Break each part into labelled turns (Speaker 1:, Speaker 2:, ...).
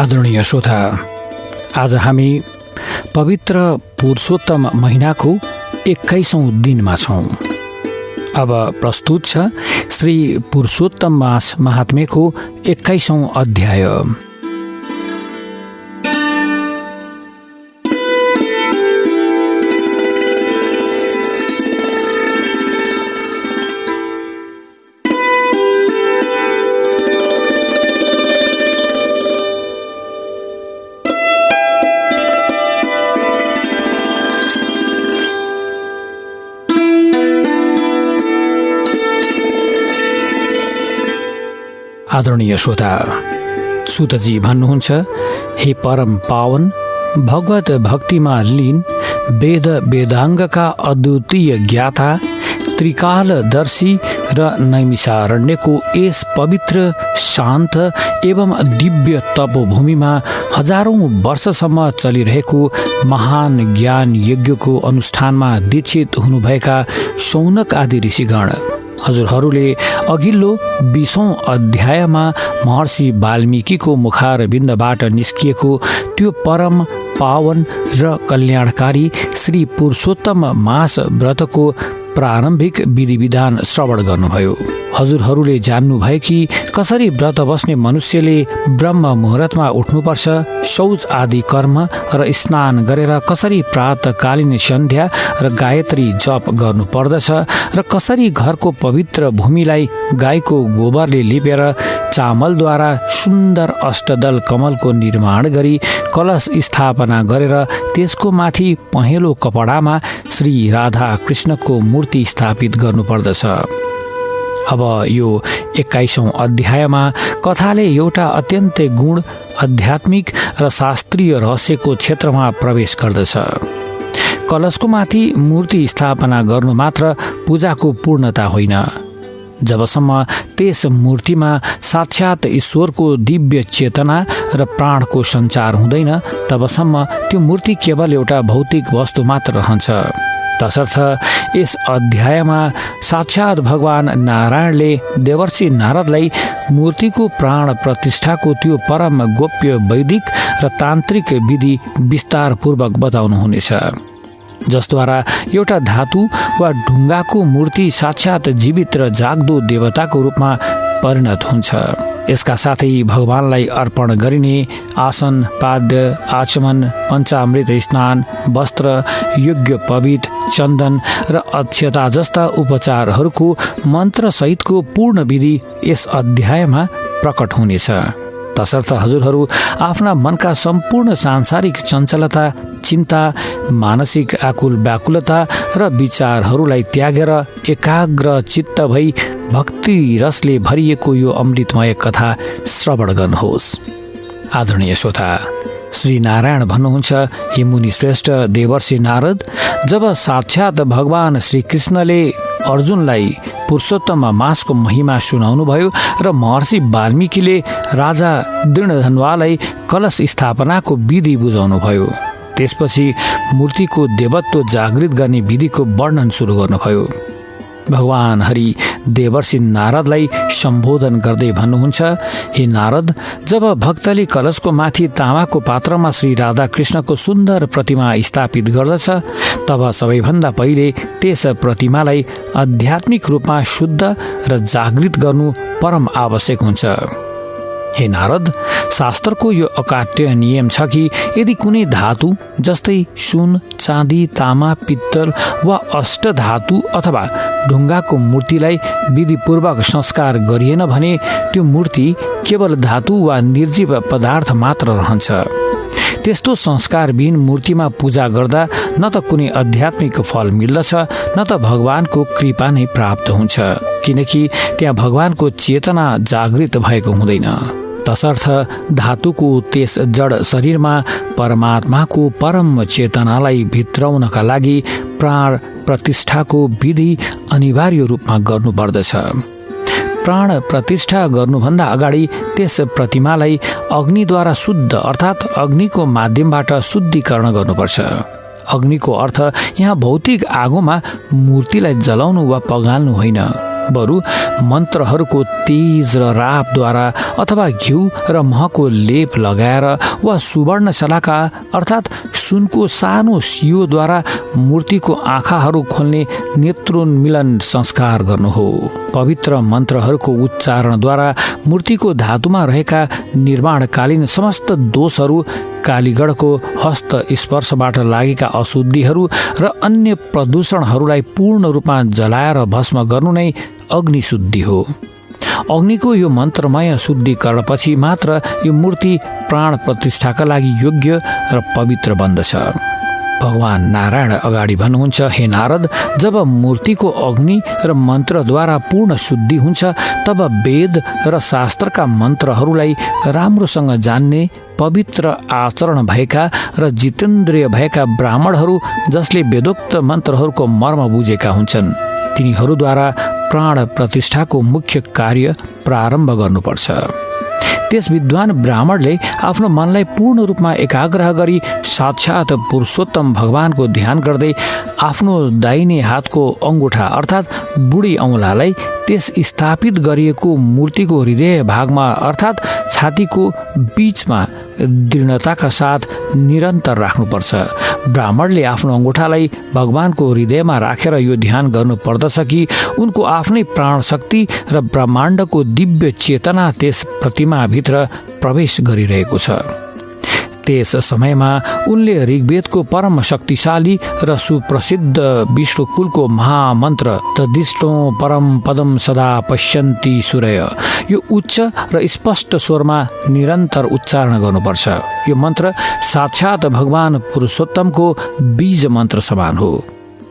Speaker 1: आदरणीय श्रोता, आज हामी पवित्र पुरुषोत्तम महिनाको 21औं दिनमा छौँ। अब प्रस्तुत छ श्री पुरुषोत्तम मास महात्म्यको 21औं अध्याय। आदरणीय श्रोता, सुतजी भन्नुहुन्छ, हे परम पावन भगवत भक्तिमा लीन वेद वेदाङ्गका अद्वितीय ज्ञाता त्रिकालदर्शी र नैमिषारण्यको यस पवित्र शान्त एवं दिव्य तपोभूमिमा हजारौं वर्षसम्म चलिरहेको महान ज्ञान यज्ञको अनुष्ठानमा दीक्षित हुनुभएका शौनक आदि ऋषिगण, हजुरहरूले अघिल्लो 20औं अध्यायमा महर्षि वाल्मीकिको मुखारविन्दबाट निस्किएको त्यो परम पावन र कल्याणकारी श्री पुरुषोत्तम मास व्रतको प्रारम्भिक विधि विधान श्रवण गर्नुभयो। हजुरहरूले जान्नुभयो कि कसरी व्रत बस्ने मनुष्यले ब्रह्म मुहुर्तमा उठ्नुपर्छ, शौच आदि कर्म र स्नान गरेर कसरी प्रातकालीन सन्ध्या र गायत्री जप गर्नुपर्दछ र कसरी घरको पवित्र भूमिलाई गाईको गोबरले लिपेर चामलद्वारा सुन्दर अष्टदल कमलको निर्माण गरी कलश स्थापना गरेर त्यसको माथि पहेँलो कपडामा श्री राधा कृष्णको मूर्ति स्थापित गर्नुपर्दछ। अब यो 21औं अध्यायमा कथाले एउटा अत्यन्तै गूढ आध्यात्मिक र शास्त्रीय रहस्यको क्षेत्रमा प्रवेश गर्दछ। कलशको माथि मूर्ति स्थापना गर्नु मात्र पूजाको पूर्णता होइन। जबसम्म त्यस मूर्तिमा साक्षात ईश्वरको दिव्य चेतना र प्राणको सञ्चार हुँदैन, तबसम्म त्यो मूर्ति केवल एउटा भौतिक वस्तु मात्र रहन्छ। तसर्थ यस अध्यायमा साक्षात भगवान नारायणले देवर्षि नारदलाई मूर्तिको प्राण प्रतिष्ठाको त्यो परम गोप्य वैदिक र तान्त्रिक विधि विस्तारपूर्वक बताउनुहुनेछ, जसद्वारा एउटा धातु वा ढुङ्गाको मूर्ति साक्षात जीवित र जाग्दो देवताको रूपमा परिणत हुन्छ। यसका साथै भगवानलाई अर्पण गरिने आसन, पाद्य, आचमन, पञ्चामृत स्नान, वस्त्र, योग्य पवित, चन्दन र अक्षता जस्ता उपचारहरूको मन्त्रसहितको पूर्ण विधि यस अध्यायमा प्रकट हुनेछ। तसर्थ हजुरहरू आफ्ना मनका सम्पूर्ण सांसारिक चञ्चलता, चिन्ता, मानसिक आकुल व्याकुलता र विचारहरूलाई त्यागेर एकाग्र चित्त भई भक्ति रसले भरिएको यो अमृतमय कथा श्रवण गर्नुहोस्। आदरणीय श्रोता, श्री नारायण भन्नुहुन्छ, हे मुनि श्रेष्ठ देवर्षि नारद, जब साक्षात भगवान श्री कृष्णले अर्जुनलाई पुरुषोत्तम मासको महिमा सुनाउनुभयो र महर्षि वाल्मीकिले राजा दृढधन्वालाई कलश स्थापनाको विधि बुझाउनुभयो, त्यसपछि मूर्तिको देवत्व जागृत गर्ने विधिको वर्णन सुरु गर्नुभयो। भगवान हरि देवर्षि नारदलाई सम्बोधन गर्दै भन्नुहुन्छ, हे नारद, जब भक्तले कलशको माथि तामाको पात्रमा श्री राधा कृष्णको सुन्दर प्रतिमा स्थापित गर्दछ, तब सबैभन्दा पहिले त्यस प्रतिमालाई आध्यात्मिक रूपमा शुद्ध र जागृत गर्नु परम आवश्यक हुन्छ। हे नारद, शास्त्रको यो अकाट्य नियम छ कि यदि कुनै धातु जस्तै सुन, चाँदी, तामा, पित्तल वा अष्टधातु अथवा ढुङ्गाको मूर्तिलाई विधिपूर्वक संस्कार गरिएन भने त्यो मूर्ति केवल धातु वा निर्जीव पदार्थ मात्र रहन्छ। त्यस्तो संस्कारविहीन मूर्तिमा पूजा गर्दा न त कुनै आध्यात्मिक फल मिल्दछ, न त भगवानको कृपा नै प्राप्त हुन्छ, किनकि त्यहाँ भगवानको चेतना जागृत भएको हुँदैन। तसर्थ धातुको त्यस जड शरीरमा परमात्माको परम चेतनालाई भित्राउनका लागि प्राण प्रतिष्ठाको विधि अनिवार्य रूपमा गर्नुपर्दछ। प्राण प्रतिष्ठा गर्नुभन्दा अगाडि त्यस प्रतिमालाई अग्निद्वारा शुद्ध अर्थात् अग्निको माध्यमबाट शुद्धिकरण गर्नुपर्छ। अग्निको अर्थ यहाँ भौतिक आगोमा मूर्तिलाई जलाउनु वा पगाल्नु होइन, बरु मन्त्रहरूको तेज र रापद्वारा अथवा घिउ र महको लेप लगाएर वा सुवर्णशलाका अर्थात् सुनको सानो सियोद्वारा मूर्तिको आँखाहरू खोल्ने नेत्रोन्मिलन संस्कार गर्नु हो। पवित्र मन्त्रहरूको उच्चारणद्वारा मूर्तिको धातुमा रहेका निर्माणकालीन समस्त दोषहरू, कालीगढको हस्त स्पर्शबाट लागेका अशुद्धिहरू र अन्य प्रदूषणहरूलाई पूर्ण रूपमा जलाएर भस्म गर्नु नै अग्निशुद्धि हो। अग्निको यो मन्त्रमय शुद्धिकरणपछि मात्र यो मूर्ति प्राण प्रतिष्ठाका लागि योग्य र पवित्र बन्दछ। भगवान नारायण अगाडि भन्नुहुन्छ, हे नारद, जब मूर्तिको अग्नि र मन्त्रद्वारा पूर्ण शुद्धि हुन्छ तब वेद र शास्त्रका मन्त्रहरूलाई राम्रोसँग जान्ने, पवित्र आचरण भएका र जितेन्द्रिय भएका ब्राह्मणहरू जसले वेदोक्त मन्त्रहरूको मर्म बुझेका हुन्छन् तिनीहरूद्वारा प्राण प्रतिष्ठाको मुख्य कार्य प्रारम्भ गर्नुपर्छ। त्यस विद्वान ब्राह्मणले आफ्नो मनलाई पूर्ण रूपमा एकाग्र गरी साक्षात् पुरुषोत्तम भगवानको ध्यान गर्दै आफ्नो दाहिने हातको अङ्गुठा अर्थात् बुढी औँलालाई त्यस स्थापित गरिएको मूर्तिको हृदय भागमा अर्थात् छातीको बीचमा दृढताका साथ निरन्तर राख्नुपर्छ। ब्राह्मणले आफ्नो अङ्गुठालाई भगवानको हृदयमा राखेर यो ध्यान गर्नुपर्दछ कि उनको आफ्नै प्राण शक्ति र ब्रह्माण्डको दिव्य चेतना त्यस प्रतिमाभित्र प्रवेश गरिरहेको छ। त्यस समयमा उनले ऋग्वेदको परम शक्तिशाली र सुप्रसिद्ध विष्णुकुलको महामन्त्र तदिष्टो परम पदम सदा पश्यन्ति सूर्य यो उच्च र स्पष्ट स्वरमा निरन्तर उच्चारण गर्नुपर्छ। यो मन्त्र साक्षात् भगवान पुरुषोत्तमको बीज मन्त्र समान हो,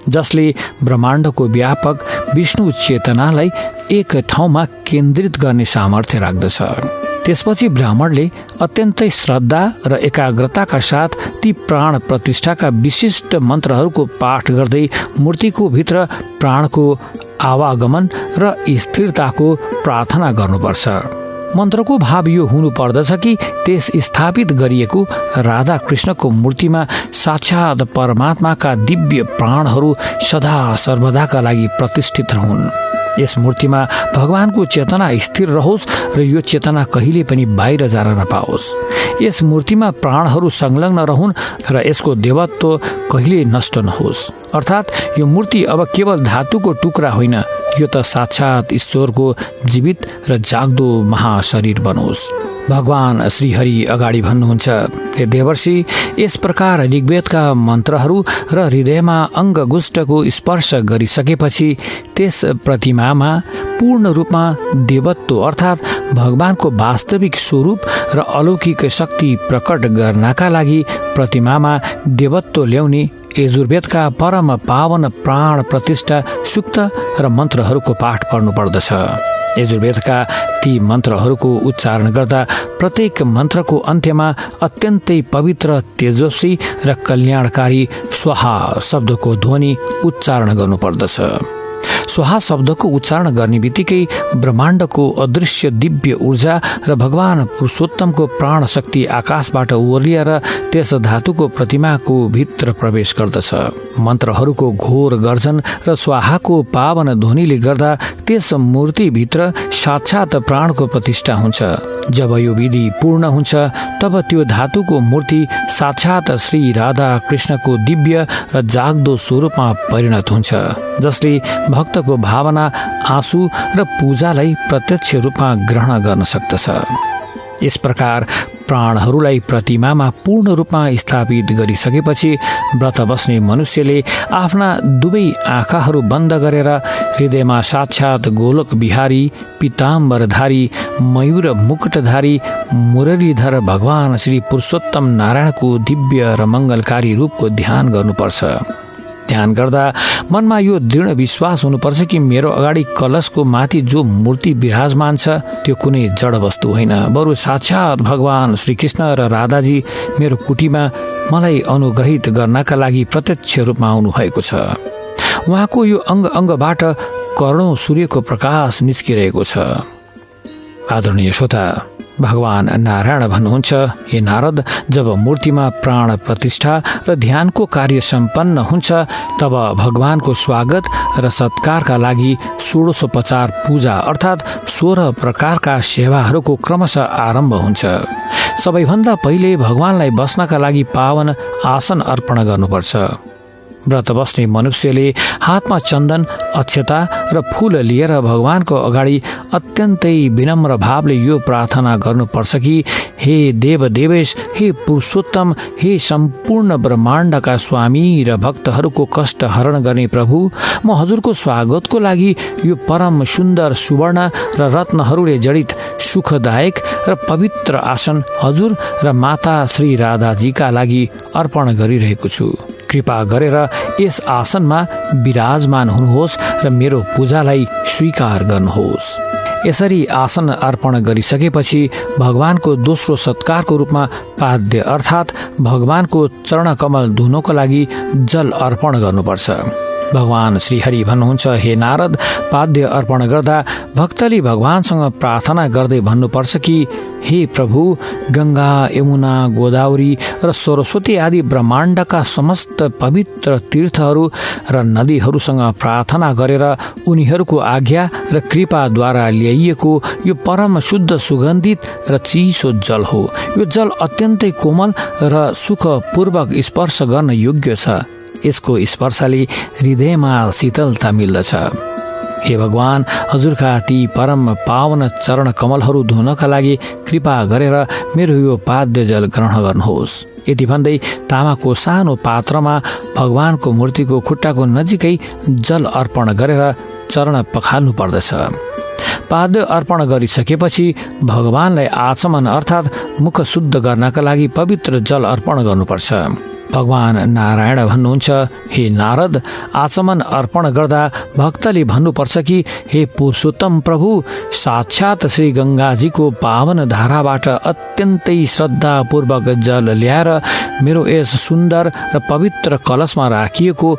Speaker 1: जसले ब्रह्माण्डको व्यापक विष्णु चेतनालाई एक ठाउँमा केन्द्रित गर्ने सामर्थ्य राख्दछ। त्यसपछि ब्राह्मणले अत्यन्तै श्रद्धा र एकाग्रताका साथ ती प्राण प्रतिष्ठाका विशिष्ट मन्त्रहरूको पाठ गर्दै मूर्तिको भित्र प्राणको आवागमन र स्थिरताको प्रार्थना गर्नुपर्छ। मन्त्रको भाव यो हुनुपर्दछ कि त्यस स्थापित गरिएको राधा कृष्णको मूर्तिमा साक्षात् परमात्माका दिव्य प्राणहरू सदा सर्वदाका लागि प्रतिष्ठित रहन्। यस मूर्तिमा भगवानको चेतना स्थिर रहोस् र यो चेतना कहिले पनि बाहिर जान नपाओस्। यस मूर्तिमा प्राणहरू संलग्न रहन् र यसको देवत्व कहिले नष्ट नहोस्। अर्थात् यो मूर्ति अब केवल धातुको टुक्रा होइन, यो त साक्षात् ईश्वरको जीवित र जाग्दो महाशरीर बनोस्। भगवान श्रीहरि अगाडि भन्नुहुन्छ, हे देवर्षि, यस प्रकार ऋग्वेदका मन्त्रहरू र हृदयमा अङ्गगुष्ठको स्पर्श गरिसकेपछि त्यस प्रतिमामा पूर्ण रूपमा देवत्व अर्थात् भगवानको वास्तविक स्वरूप र अलौकिक शक्ति प्रकट गर्नका लागि प्रतिमामा देवत्व ल्याउने यजुर्वेदका परम पावन प्राण प्रतिष्ठा सूक्त र मन्त्रहरूको पाठ पढ्नुपर्दछ। यजुर्वेदका ती मन्त्रहरूको उच्चारण गर्दा प्रत्येक मन्त्रको अन्त्यमा अत्यन्तै पवित्र, तेजस्वी र कल्याणकारी स्वाहा शब्दको ध्वनि उच्चारण गर्नुपर्दछ। स्वाहा शब्दको उच्चारण गर्ने बित्तिकै ब्रह्माण्डको अदृश्य दिव्य ऊर्जा र भगवान पुरुषोत्तमको प्राण शक्ति आकाशबाट ओर्लिएर त्यस धातुको प्रतिमाको भित्र प्रवेश गर्दछ। मन्त्रहरूको घोर गर्जन र स्वाहाको पावन ध्वनिले गर्दा त्यस मूर्तिभित्र साक्षात् प्राणको प्रतिष्ठा हुन्छ। जब यो विधि पूर्ण हुन्छ तब त्यो धातुको मूर्ति साक्षात् श्री राधा कृष्णको दिव्य र जाग्दो स्वरूपमा परिणत हुन्छ, जसले भक्तको भावना, आँसु र पूजालाई प्रत्यक्ष रूपमा ग्रहण गर्न सक्दछ। यस प्रकार प्राणहरूलाई प्रतिमामा पूर्ण रूपमा स्थापित गरिसकेपछि व्रत बस्ने मनुष्यले आफ्ना दुवै आँखाहरू बन्द गरेर हृदयमा साक्षात् गोलोक बिहारी, पीताम्बरधारी, मयूर मुकुटधारी, मुरलीधर भगवान श्री पुरुषोत्तम नारायणको दिव्य र मङ्गलकारी रूपको ध्यान गर्नुपर्छ। ध्यान गर्दा मनमा यो दृढ विश्वास हुनुपर्छ कि मेरो अगाडि कलशको माथि जो मूर्ति विराजमान छ त्यो कुनै जड वस्तु होइन, बरु साक्षात् भगवान श्रीकृष्ण र राधाजी मेरो कुटीमा मलाई अनुग्रहित गर्नका लागि प्रत्यक्ष रूपमा आउनु भएको छ। उहाँको यो अङ्ग अङ्गबाट करोडौं सूर्यको प्रकाश निस्किरहेको छ। आदरणीय श्रोता, भगवान नारायण भन्नुहुन्छ, हे नारद, जब मूर्तिमा प्राण प्रतिष्ठा र ध्यानको कार्य सम्पन्न हुन्छ तब भगवानको स्वागत र सत्कारका लागि षोडशोपचार पूजा अर्थात् 16 प्रकारका सेवाहरूको क्रमशः आरम्भ हुन्छ। सबैभन्दा पहिले भगवानलाई बस्नका लागि पावन आसन अर्पण गर्नुपर्छ। व्रत बस्ने मनुष्यले हातमा चन्दन, अक्षता र फूल लिएर भगवानको अगाडि अत्यन्तै विनम्र भावले यो प्रार्थना गर्नुपर्छ कि हे देव देवेश, हे पुरुषोत्तम, हे सम्पूर्ण ब्रह्माण्डका स्वामी र भक्तहरूको कष्ट हरण गर्ने प्रभु, म हजुरको स्वागतको लागि यो परम सुन्दर सुवर्ण र रत्नहरूले जडित सुखदायक र पवित्र आसन हजुर र माता श्री राधाजीका लागि अर्पण गरिरहेको छु। कृपा गरेर यस आसनमा विराजमान हुनुहोस् र मेरो पूजालाई स्वीकार गर्नुहोस्। यसरी आसन अर्पण गरिसकेपछि भगवानको दोस्रो सत्कारको रूपमा पाद्य अर्थात् भगवानको चरणकमल धुनको लागि जल अर्पण गर्नुपर्छ। भगवान श्रीहरि भन्नुहुन्छ, हे नारद, पाद्य अर्पण गर्दा भक्तले भगवानसँग प्रार्थना गर्दै भन्नुपर्छ कि हे प्रभु, गंगा, यमुना, गोदावरी र सरस्वती आदि ब्रह्माण्डका समस्त पवित्र तीर्थहरू र नदीहरूसँग प्रार्थना गरेर उनीहरूको आज्ञा र कृपाद्वारा ल्याइएको यो परम शुद्ध सुगन्धित र चिसो जल हो। यो जल अत्यन्तै कोमल र सुखपूर्वक स्पर्श गर्न योग्य छ। यसको स्पर्शले हृदयमा शीतलता मिल्दछ। हे भगवान, हजुरका ती परम पावन चरण कमलहरू धुनका लागि कृपा गरेर मेरो यो पाद्य जल ग्रहण गर्नुहोस्। यति भन्दै तामाको सानो पात्रमा भगवानको मूर्तिको खुट्टाको नजिकै जल अर्पण गरेर चरण पखाल्नु पर्दछ। पाद्य अर्पण गरिसकेपछि भगवानलाई आचमन अर्थात् मुख शुद्ध गर्नका लागि पवित्र जल अर्पण गर्नुपर्छ। भगवान नारायण भन्नुहुन्छ, हे नारद, आचमन अर्पण गर्दा भक्तले भन्नुपर्छ कि हे पुरुषोत्तम प्रभु, साक्षात् श्री गंगाजीको पावन धाराबाट अत्यन्तै श्रद्धापूर्वक जल ल्याएर मेरो यस सुन्दर र पवित्र कलशमा राखिएको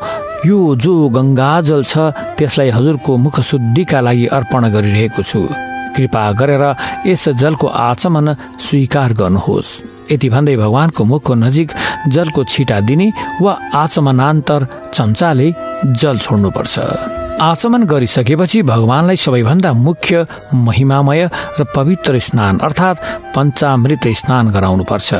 Speaker 1: यो जो गंगाजल छ त्यसलाई हजुरको मुख शुद्धिका लागि अर्पण गरिरहेको छु। कृपा गरेर यस जलको आचमन स्वीकार गर्नुहोस्। यति भन्दै भगवानको मुखको नजिक जलको छिटा दिने वा आचमनान्तर चम्चाले जल छोड्नुपर्छ। आचमन गरिसकेपछि भगवानलाई सबैभन्दा मुख्य महिमामय र पवित्र स्नान अर्थात् पञ्चामृत स्नान गराउनुपर्छ।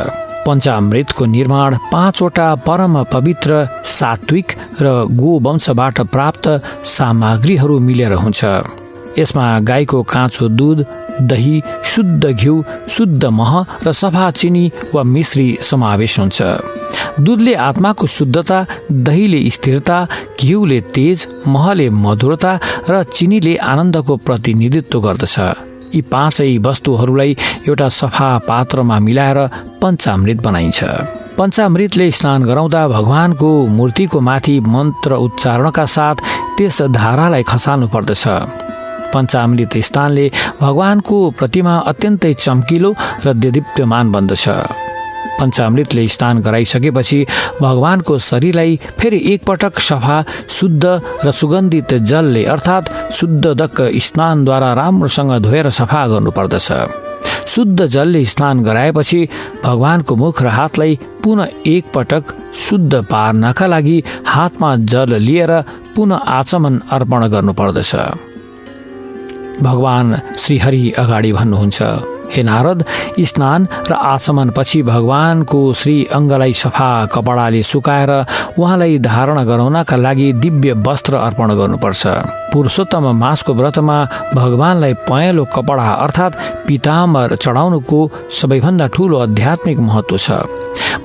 Speaker 1: पञ्चामृतको निर्माण 5वटा परम पवित्र सात्विक र गोवंशबाट प्राप्त सामग्रीहरू मिलेर हुन्छ। यसमा गाईको काँचो दुध, दही, शुद्ध घिउ, शुद्ध मह र सफा चिनी वा मिश्री समावेश हुन्छ। दुधले आत्माको शुद्धता, दहीले स्थिरता, घिउले तेज, महले मधुरता र चिनीले आनन्दको प्रतिनिधित्व गर्दछ। यी 5 वस्तुहरूलाई एउटा सफा पात्रमा मिलाएर पञ्चामृत बनाइन्छ। पञ्चामृतले स्नान गराउँदा भगवानको मूर्तिको माथि मन्त्र उच्चारणका साथ त्यस धारालाई खसाल्नु पर्दछ। पञ्चामृत स्नानले भगवानको प्रतिमा अत्यन्तै चम्किलो र देदीप्यमान बन्दछ। पञ्चामृतले स्नान गराइसकेपछि भगवानको शरीरलाई फेरि एकपटक सफा, शुद्ध र सुगन्धित जलले अर्थात् शुद्धदक स्नानद्वारा राम्रोसँग धोएर सफा गर्नुपर्दछ। शुद्ध जलले स्नान गराएपछि भगवानको मुख र हातलाई पुनः एकपटक शुद्ध पार्नका लागि हातमा जल लिएर पुनः आचमन अर्पण गर्नुपर्दछ। भगवान श्रीहरि अगाडि भन्नुहुन्छ, हे नारद, स्नान र आचमन पछि भगवानको श्री अङ्गलाई सफा कपडाले सुकाएर उहाँलाई धारण गराउनका लागि दिव्य वस्त्र अर्पण गर्नुपर्छ। पुरुषोत्तम मासको व्रतमा भगवानलाई पहेँलो कपडा अर्थात् पीताम्बर चढाउनुको सबैभन्दा ठूलो आध्यात्मिक महत्त्व छ।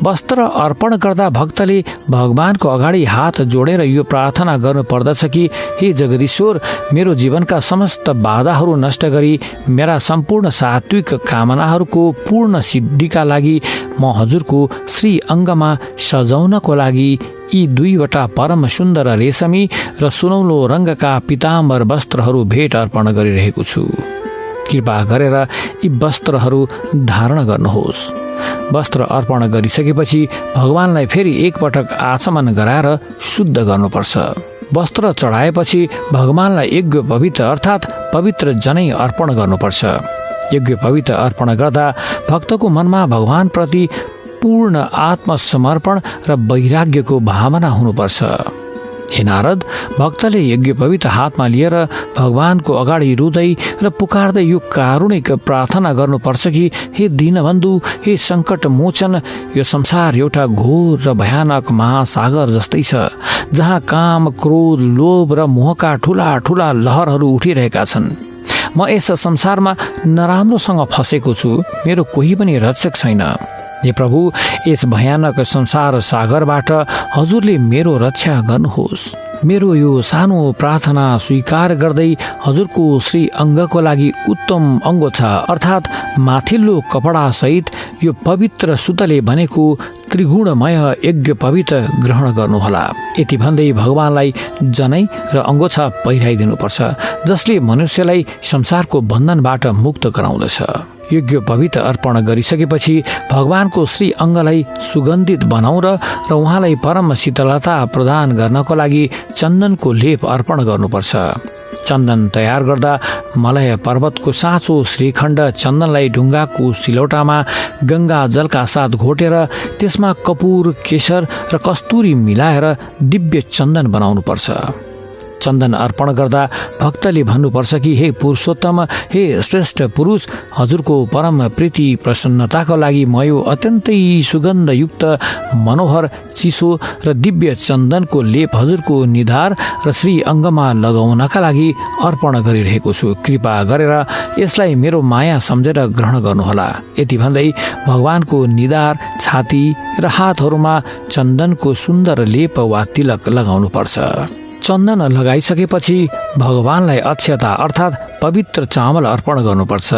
Speaker 1: वस्त्र अर्पण गर्दा भक्तले भगवानको अगाडि हात जोडेर यो प्रार्थना गर्नुपर्दछ कि हे जगदीश्वर, मेरो जीवनका समस्त बाधाहरू नष्ट गरी मेरा सम्पूर्ण सात्विक कामनाहरूको पूर्ण सिद्धिका लागि म हजुरको श्री अङ्गमा सजाउनको लागि यी 2वटा परम सुन्दर रेशमी र सुनौलो रङ्गका पीताम्बर वस्त्रहरू भेट अर्पण गरिरहेको छु। कृपा गरेर यी वस्त्रहरू धारण गर्नुहोस्। वस्त्र अर्पण गरिसकेपछि भगवानलाई फेरि एकपटक आचमन गराएर शुद्ध गर्नुपर्छ। वस्त्र चढाएपछि भगवानलाई यज्ञ पवित्र अर्थात् पवित्र जनै अर्पण गर्नुपर्छ। यज्ञ पवित्र अर्पण गर्दा भक्तको मनमा भगवानप्रति पूर्ण आत्मसमर्पण र वैराग्यको भावना हुनुपर्छ। हे नारद, भक्तले यज्ञ पवित्र हातमा लिएर भगवानको अगाडि रुँदै र पुकार्दै यो कारुणिक प्रार्थना गर्नुपर्छ कि हे दीनबन्धु, हे सङ्कट मोचन, यो संसार एउटा घोर र भयानक महासागर जस्तै छ, जहाँ काम, क्रोध, लोभ र मोहका ठुला ठुला लहरहरू उठिरहेका छन्। म यस संसारमा नराम्रोसँग फसेको छु, मेरो कोही पनि रक्षक छैन। हे प्रभु, यस भयानक संसार सागरबाट हजुरले मेरो रक्षा गर्नुहोस्। मेरो यो सानो प्रार्थना स्वीकार गर्दै हजुरको श्री अङ्गको लागि उत्तम अङ्गो छ, अर्थात् माथिल्लो कपडासहित यो पवित्र सुतले बनेको त्रिगुणमय यज्ञ पवित्र ग्रहण गर्नुहोला। यति भन्दै भगवानलाई जनै र अङ्गोछा पहिराइदिनुपर्छ, जसले मनुष्यलाई संसारको बन्धनबाट मुक्त गराउँदछ। यज्ञ पवित्र अर्पण गरिसकेपछि भगवानको श्री अङ्गलाई सुगन्धित बनाउन र उहाँलाई परम शीतलता प्रदान गर्नको लागि चन्दनको लेप अर्पण गर्नुपर्छ। चन्दन तयार गर्दा मलय पर्वतको साँचो श्रीखण्ड चन्दनलाई ढुङ्गाको सिलौटामा गङ्गा जलका साथ घोटेर त्यसमा कपुर, केशर र कस्तुरी मिलाएर दिव्य चन्दन बनाउनुपर्छ। चन्दन अर्पण गर्दा भक्तले भन्नुपर्छ कि हे पुरुषोत्तम, हे श्रेष्ठ पुरुष, हजुरको परम प्रीति प्रसन्नताको लागि म यो अत्यन्तै सुगन्धयुक्त मनोहर चिसो र दिव्य चन्दनको लेप हजुरको निधार र श्री अङ्गमा लगाउनका लागि अर्पण गरिरहेको छु। कृपा गरेर यसलाई मेरो माया सम्झेर ग्रहण गर्नुहोला। यति भन्दै भगवानको निधार, छाती र हातहरूमा चन्दनको सुन्दर लेप वा तिलक लगाउनुपर्छ। चन्दन लगाइसकेपछि भगवानलाई अक्षता अर्थात् पवित्र चामल अर्पण गर्नुपर्छ।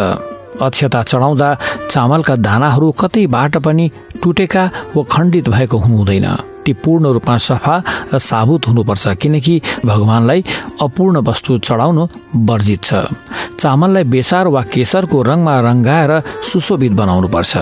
Speaker 1: अक्षता चढाउँदा चामलका दानाहरू कतैबाट पनि टुटेका वा खण्डित भएको हुनुहुँदैन। ती पूर्ण रूपमा सफा र साबुत हुनुपर्छ, किनकि भगवानलाई अपूर्ण वस्तु चढाउनु वर्जित छ। चामललाई बेसार वा केसरको रङमा रङ्गाएर सुशोभित बनाउनुपर्छ।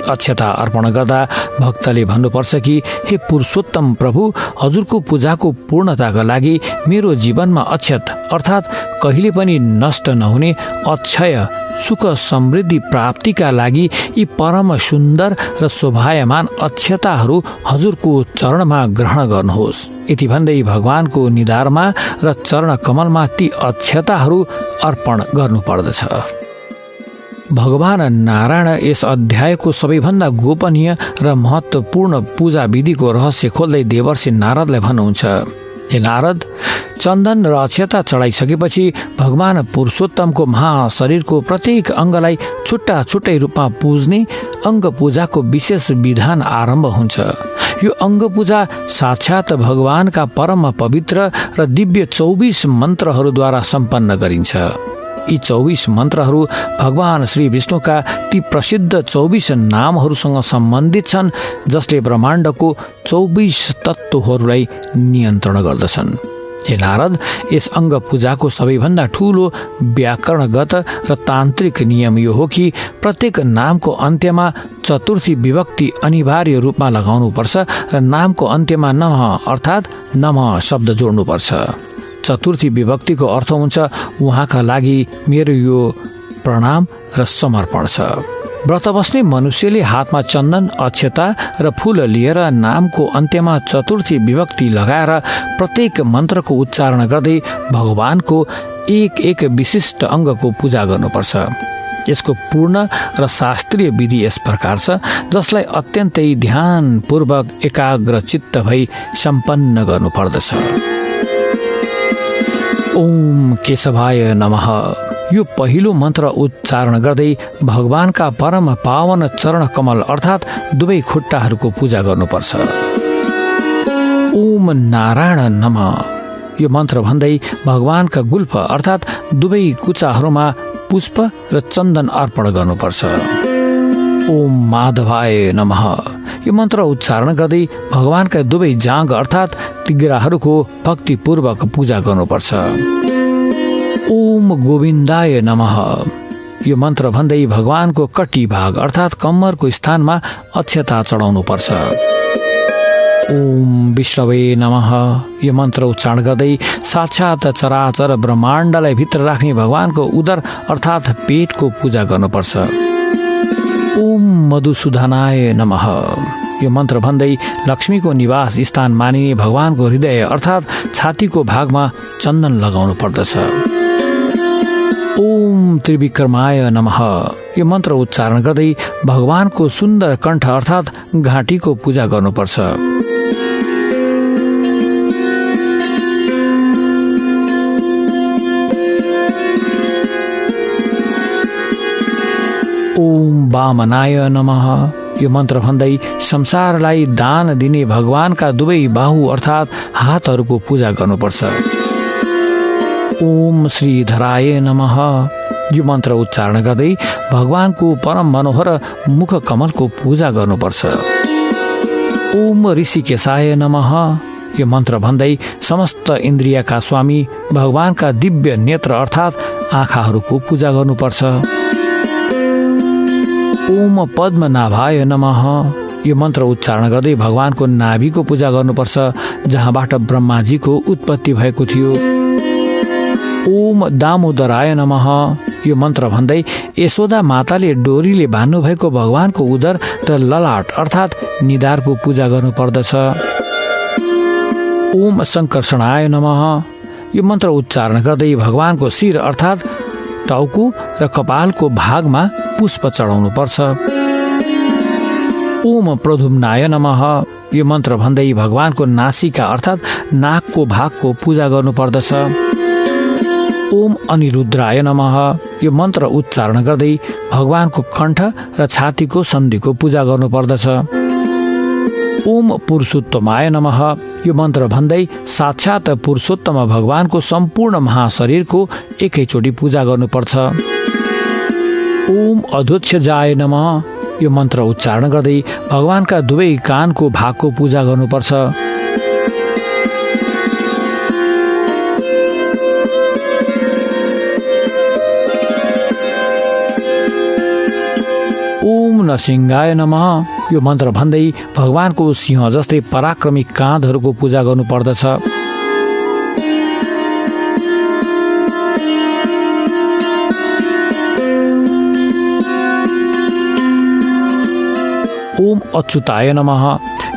Speaker 1: अक्षता अर्पण गर्दा भक्तले भन्नुपर्छ कि हे पुरुषोत्तम प्रभु, हजुरको पूजाको पूर्णताका लागि मेरो जीवनमा अक्षत अर्थात् कहिले पनि नष्ट नहुने अक्षय सुख समृद्धि प्राप्तिका लागि यी परम सुन्दर र शोभायमान अक्षताहरू हजुरको चरणमा ग्रहण गर्नुहोस्। यति भन्दै भगवानको निधारमा र चरण कमलमा ती अक्षताहरू अर्पण गर्नुपर्दछ। भगवान नारायण यस अध्यायको सबैभन्दा गोपनीय र महत्त्वपूर्ण पूजा विधिको रहस्य खोल्दै देवर्षि नारदलाई भन्नुहुन्छ, हे नारद, चन्दन र अक्षता चढाइसकेपछि भगवान पुरुषोत्तमको महाशरीरको प्रत्येक अङ्गलाई छुट्टा छुट्टै रूपमा पुज्ने अङ्ग पूजाको विशेष विधान आरम्भ हुन्छ। यो अङ्ग पूजा साक्षात् भगवानका परम पवित्र र दिव्य 24 मन्त्रहरूद्वारा सम्पन्न गरिन्छ। यी 24 मन्त्रहरू भगवान श्री विष्णुका ती प्रसिद्ध 24 नामहरूसँग सम्बन्धित छन्, जसले ब्रह्माण्डको 24 तत्त्वहरूलाई नियन्त्रण गर्दछन्। हे नारद, यस अङ्ग पूजाको सबैभन्दा ठूलो व्याकरणगत र तान्त्रिक नियम यो हो कि प्रत्येक नामको अन्त्यमा चतुर्थी विभक्ति अनिवार्य रूपमा लगाउनुपर्छ र नामको अन्त्यमा नमः अर्थात् नमः शब्द जोड्नुपर्छ। चतुर्थी विभक्तिको अर्थ हुन्छ उहाँका लागि मेरो यो प्रणाम र समर्पण छ। व्रत बस्ने मनुष्यले हातमा चन्दन, अक्षता र फूल लिएर नामको अन्त्यमा चतुर्थी विभक्ति लगाएर प्रत्येक मन्त्रको उच्चारण गर्दै भगवानको एक एक विशिष्ट अङ्गको पूजा गर्नुपर्छ। यसको पूर्ण र शास्त्रीय विधि यस प्रकार छ, जसलाई अत्यन्तै ध्यानपूर्वक एकाग्र चित्त भई सम्पन्न गर्नुपर्दछ। ओम केशवाय नमः। यो पहिलो मन्त्र उच्चारण गर्दै भगवानका परम पावन चरण कमल अर्थात् दुवै खुट्टाहरूको पूजा गर्नुपर्छ। ओम नारायण नमः। यो मन्त्र भन्दै भगवानका गुल्फ अर्थात् दुवै कुचाहरूमा पुष्प र चन्दन अर्पण गर्नुपर्छ। ओम माधवाय नमः। यो मन्त्र उच्चारण गर्दै भगवानका दुवै जाँग अर्थात् तिग्राहरूको भक्तिपूर्वक पूजा गर्नुपर्छ। ओम गोविन्दाय नमः। यो मन्त्र भन्दै भगवानको कटी भाग अर्थात् कम्मरको स्थानमा अक्षता चढाउनुपर्छ। ओम विष्णवे नमः यो मन्त्र उच्चारण गर्दै साक्षात् चराचर ब्रह्माण्डलाई भित्र राख्ने भगवानको उदर अर्थात् पेटको पूजा गर्नुपर्छ। ओम मधुसूदनाय नमः यो मन्त्र भन्दै लक्ष्मीको निवास स्थान मानिने भगवानको हृदय अर्थात् छातीको भागमा चन्दन लगाउनु पर्दछ। ओम त्रिविक्रमाय नमः यो मन्त्र उच्चारण गर्दै भगवानको सुन्दर कण्ठ अर्थात् घाँटीको पूजा गर्नुपर्छ। ओम वामनाय नमः यो मन्त्र भन्दै संसारलाई दान दिने भगवानका दुवै बाहु अर्थात् हातहरूको पूजा गर्नुपर्छ। ओम श्रीधराय नमः यो मन्त्र उच्चारण गर्दै भगवानको परम मनोहर मुख कमलको पूजा गर्नुपर्छ। ओम ऋषिकेशाय नमः यो मन्त्र भन्दै समस्त इन्द्रियका स्वामी भगवानका दिव्य नेत्र अर्थात् आँखाहरूको पूजा गर्नुपर्छ। ओम पद्मनाभाय नमः यो मन्त्र उच्चारण गर्दै भगवानको नाभिको पूजा गर्नुपर्छ जहाँबाट ब्रह्माजीको उत्पत्ति भएको थियो। ओम दामोदराय नमः यो मन्त्र भन्दै यशोदा माताले डोरीले बान्नु भएको भगवानको उदर र ललाट अर्थात् निधारको पूजा गर्नुपर्दछ। ओम शङ्कर्षणाय नमः यो मन्त्र उच्चारण गर्दै भगवानको शिर अर्थात् टाउको र कपालको भागमा पुष्प चढाउनु पर्छ। ओम प्रद्युम्नाय नमः यो मन्त्र भन्दै भगवानको नासिका अर्थात् नाकको भागको पूजा गर्नुपर्दछ। ओम अनिरुद्राय नमः यो मन्त्र उच्चारण गर्दै भगवानको कण्ठ र छातीको सन्धिको पूजा गर्नुपर्दछ। ओम पुरुषोत्तमाय नमः यो मन्त्र भन्दै साक्षात् पुरुषोत्तम भगवानको सम्पूर्ण महाशरीरको एकैचोटि पूजा गर्नुपर्छ। ओम अधोक्षजाय नमः यो मन्त्र उच्चारण गर्दै भगवानका दुवै कानको भागको पूजा गर्नुपर्छ। ओम नरसिंहाय नमः यो मन्त्र भन्दै भगवानको सिंह जस्तै पराक्रमी काँधहरूको पूजा गर्नुपर्दछ। ओम अच्युताय नमः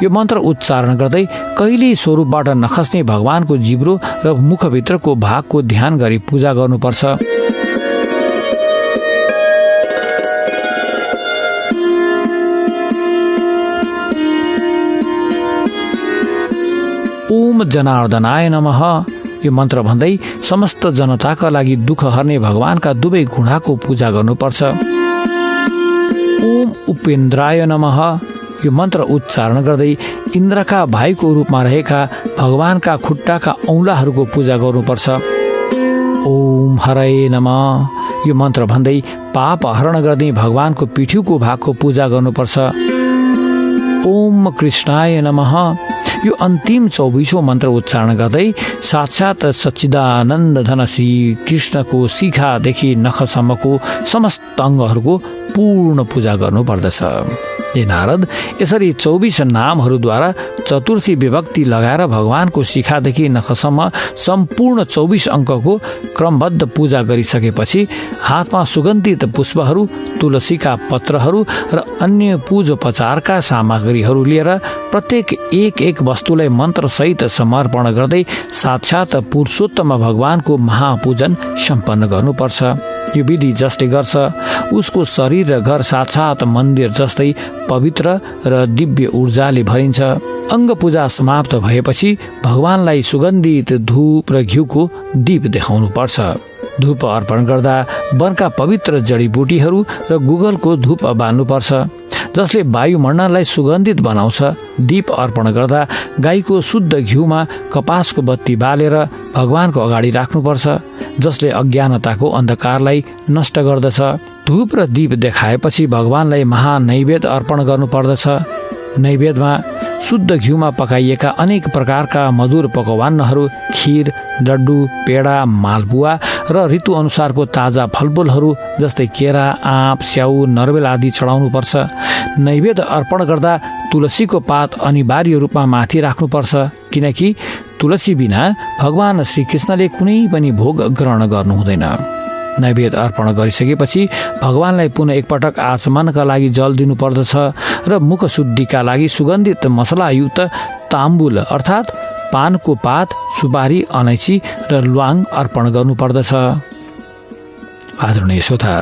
Speaker 1: यो मन्त्र उच्चारण गर्दै कहिल्यै स्वरूपबाट नखस्ने भगवानको जिब्रो र मुखभित्रको भागको ध्यान गरी पूजा गर्नुपर्छ। ओम जनार्दनाय नमः यो मन्त्र भन्दै समस्त जनताका लागि दुःख हर्ने भगवानका दुवै घुँडाको पूजा गर्नुपर्छ। ओम उपेन्द्राय नमः यो मन्त्र उच्चारण गर्दै इन्द्रका भाइको रूपमा रहेका भगवानका खुट्टाका औँलाहरूको पूजा गर्नुपर्छ। ओम हरये नमः यो मन्त्र भन्दै पाप हरण गर्ने भगवानको पिठ्युको भागको पूजा गर्नुपर्छ। ओम कृष्णाय नमः यो अन्तिम 24औं मन्त्र उच्चारण गर्दै साक्षात् सच्चिदानन्द धन श्री कृष्णको शिखादेखि नखसम्मको समस्त अङ्गहरूको पूर्ण पूजा गर्नुपर्दछ। हे नारद, यसरी 24 नामहरूद्वारा चतुर्थी विभक्ति लगाएर भगवानको शिखादेखि नखसम्म सम्पूर्ण 24 अङ्कको क्रमबद्ध पूजा गरिसकेपछि हातमा सुगन्धित पुष्पहरू, तुलसीका पत्रहरू र अन्य पूजोपचारका सामग्रीहरू लिएर प्रत्येक एक वस्तुलाई मन्त्रसहित समर्पण गर्दै साक्षात् पुरुषोत्तम भगवानको महापूजन सम्पन्न गर्नुपर्छ। यो विधि जसले गर्छ उसको शरीर र घर साक्षात् मन्दिर जस्तै पवित्र र दिव्य ऊर्जाले भरिन्छ। अङ्ग पूजा समाप्त भएपछि भगवानलाई सुगन्धित धूप र घिउको दीप देखाउनु पर्छ। धूप अर्पण गर्दा वनका पवित्र जडीबुटीहरू र गुगलको धूप बाल्नुपर्छ जसले वायुमण्डललाई सुगन्धित बनाउँछ। दीप अर्पण गर्दा गाईको शुद्ध घिउमा कपासको बत्ती बालेर भगवानको अगाडि राख्नुपर्छ जसले अज्ञानताको अन्धकारलाई नष्ट गर्दछ। धूप र दीप देखाएपछि भगवानलाई महानैवेद्य अर्पण गर्नुपर्दछ। नैवेद्यमा शुद्ध घिउमा पकाइएका अनेक प्रकारका मधुर पकवानहरू, खिर, लड्डु, पेडा, मालपुवा र ऋतु अनुसारको ताजा फलफुलहरू जस्तै केरा, आँप, स्याउ, नरवेल आदि चढाउनुपर्छ। नैवेद्य अर्पण गर्दा तुलसीको पात अनिवार्य रूपमा माथि राख्नुपर्छ, किनकि तुलसी बिना भगवान श्रीकृष्णले कुनै पनि भोग ग्रहण गर्नु हुँदैन। नैवेद्य अर्पण गरिसकेपछि भगवानलाई पुनः एकपटक आचमनका लागि जल दिनुपर्दछ र मुख शुद्धिका लागि सुगन्धित मसलायुक्त ताम्बुल अर्थात् पानको पात, सुपारी, अलैँची र ल्वाङ अर्पण गर्नुपर्दछ। आदरणीय श्रोता,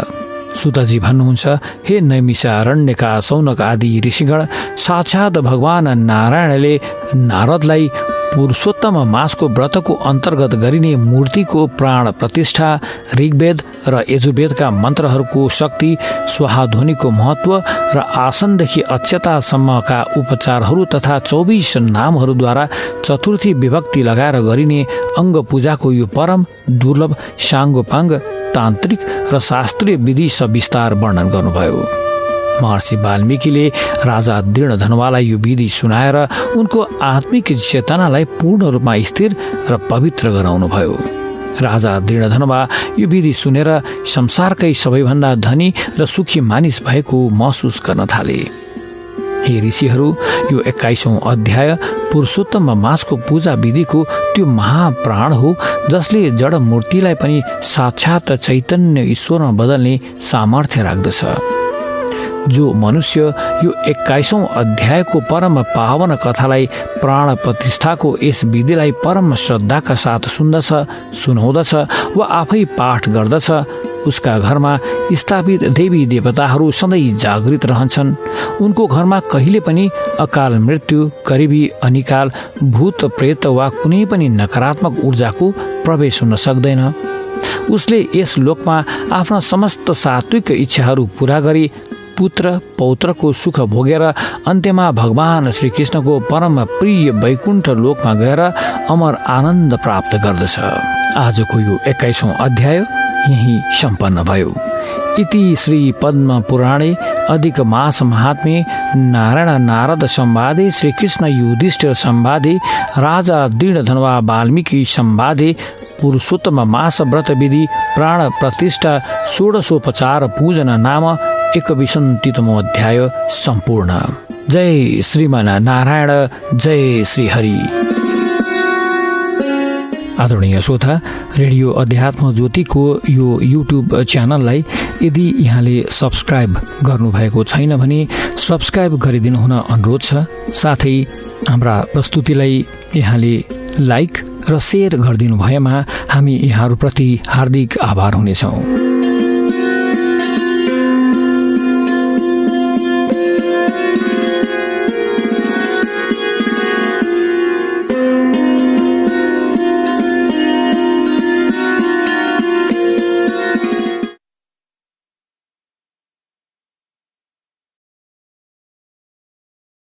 Speaker 1: सुतजी भन्नुहुन्छ, हे नैमिषारण्यका सौनक आदि ऋषिगण, साक्षात् भगवान नारायणले नारदलाई पुरुषोत्तम मासको व्रतको अन्तर्गत गरिने मूर्तिको प्राण प्रतिष्ठा, ऋग्वेद र यजुर्वेदका मन्त्रहरूको शक्ति, स्वाहाध्वनिको महत्त्व र आसनदेखि अक्षतासम्मका उपचारहरू तथा 24 नामहरूद्वारा चतुर्थी विभक्ति लगाएर गरिने अङ्ग पूजाको यो परम दुर्लभ साङ्गोपाङ्ग तान्त्रिक र शास्त्रीय विधि सविस्तार वर्णन गर्नुभयो। महर्षि वाल्मीकिले राजा दृढधनुवालाई यो विधि सुनाएर उनको आत्मिक चेतनालाई पूर्ण रूपमा स्थिर र पवित्र गराउनुभयो। राजा दृढधनुवा यो विधि सुनेर संसारकै सबैभन्दा धनी र सुखी मानिस भएको महसुस गर्न थाले। हे ऋषिहरू, यो 21औं अध्याय पुरुषोत्तम मासको पूजा विधिको त्यो महाप्राण हो जसले जड मूर्तिलाई पनि साक्षात् चैतन्य ईश्वरमा बदल्ने सामर्थ्य राख्दछ। जो मनुष्य यो 21औं अध्यायको परम पावन कथालाई प्राण प्रतिष्ठाको यस विधिलाई परम श्रद्धाका साथ सुन्दछ, सुनाउँदछ वा आफै पाठ गर्दछ, उसका घरमा स्थापित देवी देवताहरू सधैँ जागृत रहन्छन्। उनको घरमा कहिले पनि अकाल मृत्यु, गरिबी, अनिकाल, भूत प्रेत वा कुनै पनि नकारात्मक ऊर्जाको प्रवेश हुन सक्दैन। उसले यस लोकमा आफ्ना समस्त सात्विक इच्छाहरू पूरा गरी पुत्र पौत्रको सुख भोगेर अन्त्यमा भगवान श्रीकृष्णको परम प्रिय वैकुण्ठ लोकमा गएर अमर आनन्द प्राप्त गर्दछ। आजको यो 21औं अध्याय यही सम्पन्न भयो। इति श्री पद्म पुराणे अधिक मास महात्म्ये नारायण नारद संवादे श्रीकृष्ण युधिष्ठिर संवादे राजा दृढधनुवा वाल्मीकि संवादे पुरुषोत्तम मास व्रत विधि प्राण प्रतिष्ठा षोडशोपचार पूजन नाम 21तमो अध्याय सम्पूर्ण। जय श्रीमान नारायण, जय श्री हरि। आदरणीय श्रोता, रेडियो अध्यात्म ज्योतिको यो युट्युब च्यानललाई यदि यहाँले सब्सक्राइब गर्नुभएको छैन भने सब्सक्राइब गरिदिनु हुन अनुरोध छ। साथै हाम्रा प्रस्तुतिलाई यहाँले लाइक र सेयर गरिदिनु भएमा हामी यहाँहरूप्रति हार्दिक आभार हुनेछौँ।